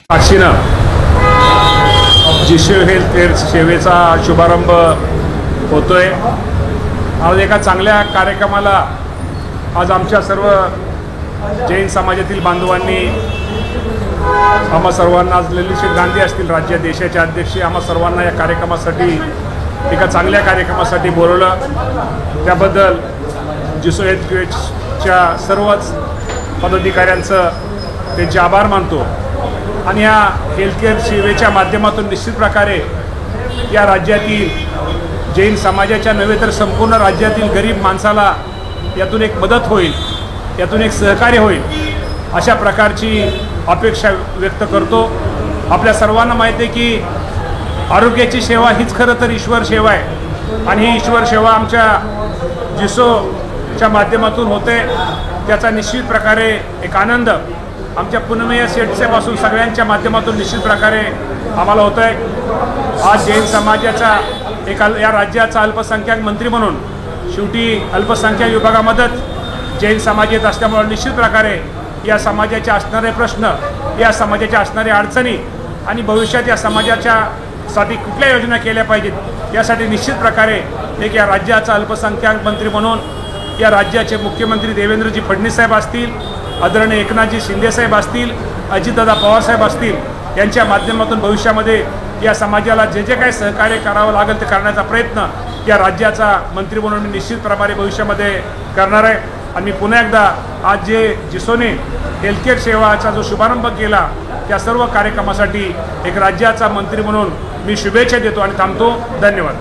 साक्षीनं जिशो health care सेवेचा शुभारंभ होतोय। आज एका चांगल्या कार्यक्रमाला आज आमच्या सर्व जैन समाजातील बांधवांनी आम्हा सर्वांना, आज ललितशेठ गांधी असतील राज्य देशाचे अध्यक्ष, आम्हा सर्वांना या कार्यक्रमासाठी, एका चांगल्या कार्यक्रमासाठी बोलवलं। त्याबद्दल जिशो हेल्थ केअरच्या सर्वच पदाधिकाऱ्यांचं त्यांचे आभार मानतो। आणि या हेल्थकेअर सेवेच्या माध्यमातून निश्चित प्रकारे या राज्यातील जैन समाजाच्या नव्हे तर संपूर्ण राज्यातील गरीब माणसाला यातून एक मदत होईल, यातून एक सहकार्य होईल, अशा प्रकारची अपेक्षा व्यक्त करतो। आपल्या सर्वांना माहिती आहे की आरोग्याची सेवा हीच खरं तर ईश्वर सेवा आहे आणि ही ईश्वर सेवा आमच्या जिशोच्या माध्यमातून होते। त्याचा निश्चित प्रकारे एक आनंद आमच्या पुनमेय सेटच्यापासून सगळ्यांच्या माध्यमातून निश्चित प्रकारे आम्हाला होत आहे। आज जैन समाजाचा या राज्याचा अल्पसंख्याक मंत्री म्हणून शेवटी अल्पसंख्याक विभागामध्ये जैन समाज येत असल्यामुळे निश्चित प्रकारे या समाजाचे असणारे प्रश्न, या समाजाच्या असणाऱ्या अडचणी आणि भविष्यात या समाजाच्यासाठी कुठल्या योजना केल्या पाहिजेत यासाठी निश्चित प्रकारे एक या राज्याचा अल्पसंख्याक मंत्री म्हणून या राज्याचे मुख्यमंत्री देवेंद्रजी फडणवीस साहेब असतील, आदरणीय एकनाथजी शिंदे साहेब असतील, अजितदादा पवार साहेब असतील, यांच्या माध्यमातून भविष्यामध्ये या समाजाला जे जे काही सहकार्य करावं लागेल ते करण्याचा प्रयत्न या राज्याचा मंत्री म्हणून मी निश्चितप्रमाणे भविष्यामध्ये करणार आहे। आणि मी पुन्हा एकदा आज जे जिशोने हेल्थकेअर सेवाचा जो शुभारंभ केला त्या सर्व कार्यक्रमासाठी एक राज्याचा मंत्री म्हणून मी शुभेच्छा देतो आणि थांबतो। धन्यवाद।